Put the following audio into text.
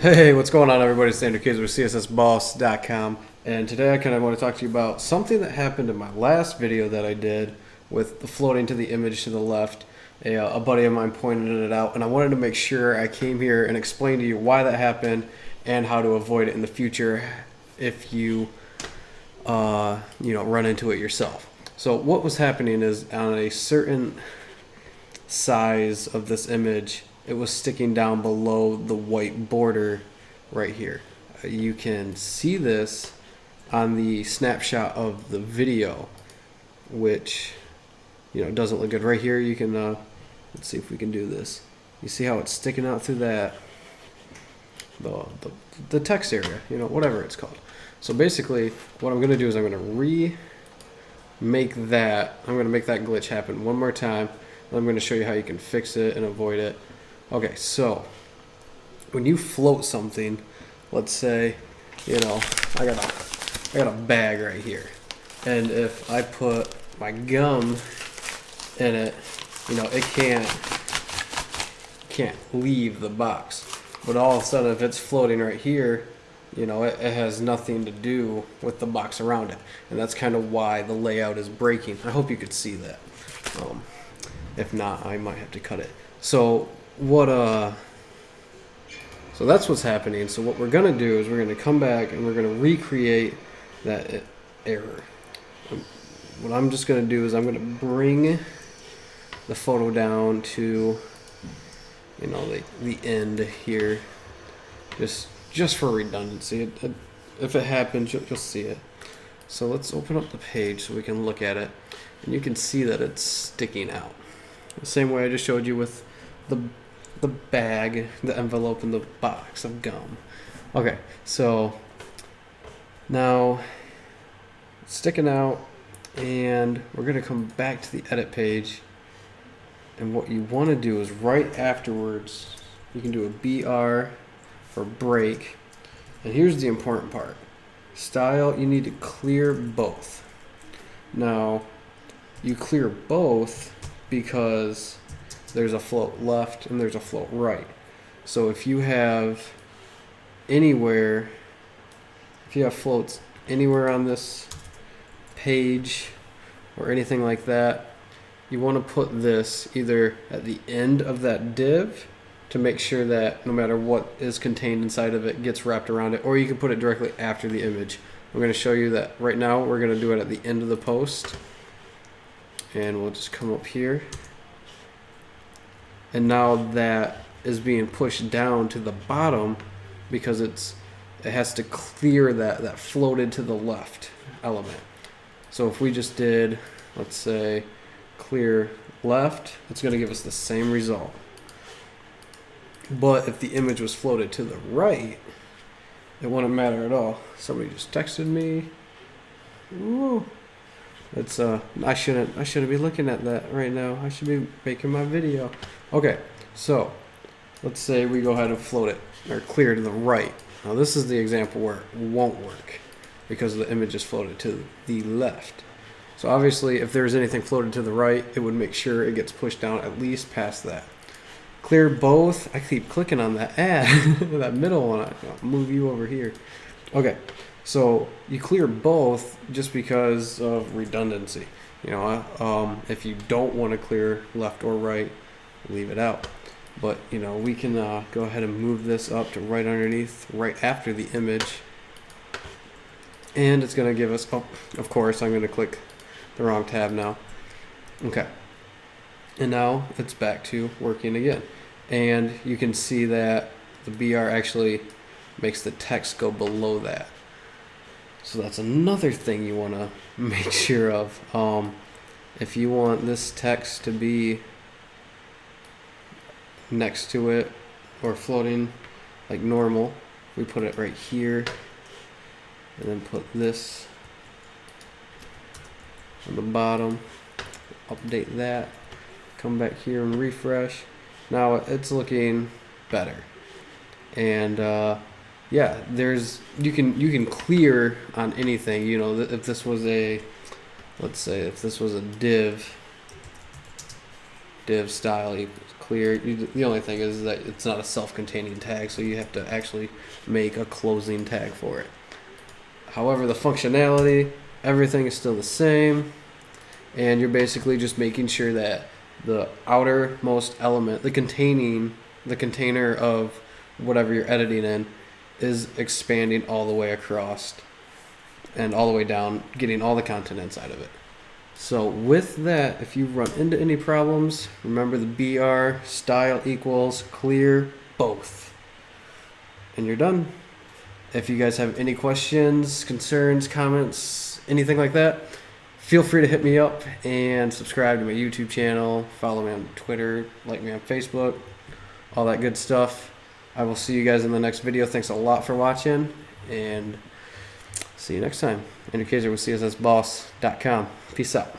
Hey, what's going on, everybody? It's Andrew Kids with CSSBoss.com, and today I kind of want to talk to you about something that happened in my last video that I did with the floating to the image to the left. A buddy of mine pointed it out, and I wanted to make sure I came here and explained to you why that happened and how to avoid it in the future if you, run into it yourself. So what was happening is on a certain size of this image, it was sticking down below the white border right here. You can see this on the snapshot of the video, which doesn't look good. Right here you can let's see if we can do this. You see how it's sticking out through that the text area, whatever it's called. So basically what I'm gonna do is I'm gonna make that glitch happen one more time. I'm going to show you how you can fix it and avoid it. Okay, so when you float something, let's say, I got a bag right here, and if I put my gum in it, it can't leave the box. But all of a sudden, if it's floating right here, it has nothing to do with the box around it, and that's kind of why the layout is breaking. I hope you could see that. If not, I might have to cut it. So that's what's happening. So what we're gonna do is we're gonna come back and we're gonna recreate that error. What I'm just gonna do is I'm gonna bring the photo down to the end here, just for redundancy. If it happens, you'll see it. So let's open up the page so we can look at it, and you can see that it's sticking out. The same way I just showed you with the bag, the envelope, and the box of gum. Okay, so now it's sticking out, and we're gonna come back to the edit page. And what you want to do is right afterwards, you can do a BR for break. And here's the important part: style. You need to clear both. Now, you clear both because there's a float left and there's a float right. So if you have floats anywhere on this page or anything like that, you want to put this either at the end of that div to make sure that no matter what is contained inside of it gets wrapped around it, or you can put it directly after the image. I'm going to show you that right now. We're going to do it at the end of the post. And we'll just come up here, and now that is being pushed down to the bottom because it has to clear that floated to the left element. So if we just did, let's say, clear left, it's going to give us the same result. But if the image was floated to the right, it wouldn't matter at all. Somebody just texted me. Ooh. It's I shouldn't be looking at that right now. I should be making my video. Okay, so let's say we go ahead and float it or clear to the right. Now this is the example where it won't work because the image is floated to the left. So obviously if there's anything floated to the right, it would make sure it gets pushed down at least past that. Clear both. I keep clicking on that that middle one. I'll move you over here. Okay. So you clear both just because of redundancy. If you don't want to clear left or right, leave it out. But we can go ahead and move this up to right underneath, right after the image, and it's going to give us. Oh, of course, I'm going to click the wrong tab now. Okay, and now it's back to working again, and you can see that the BR actually makes the text go below that. So that's another thing you want to make sure of. If you want this text to be next to it or floating like normal, we put it right here and then put this on the bottom, update that, come back here and refresh. Now it's looking better. And yeah, you can clear on anything. If this was let's say if this was a div style equals clear. The only thing is that it's not a self-containing tag, so you have to actually make a closing tag for it. However, the functionality, everything is still the same, and you're basically just making sure that the outermost element, the container of whatever you're editing in, is expanding all the way across and all the way down, getting all the content inside of it. So with that, if you run into any problems, remember the BR style equals clear both. And you're done. If you guys have any questions, concerns, comments, anything like that, feel free to hit me up and subscribe to my YouTube channel, follow me on Twitter, like me on Facebook, all that good stuff. I will see you guys in the next video. Thanks a lot for watching, and see you next time. Andrew Kaiser with CSSBoss.com. Peace out.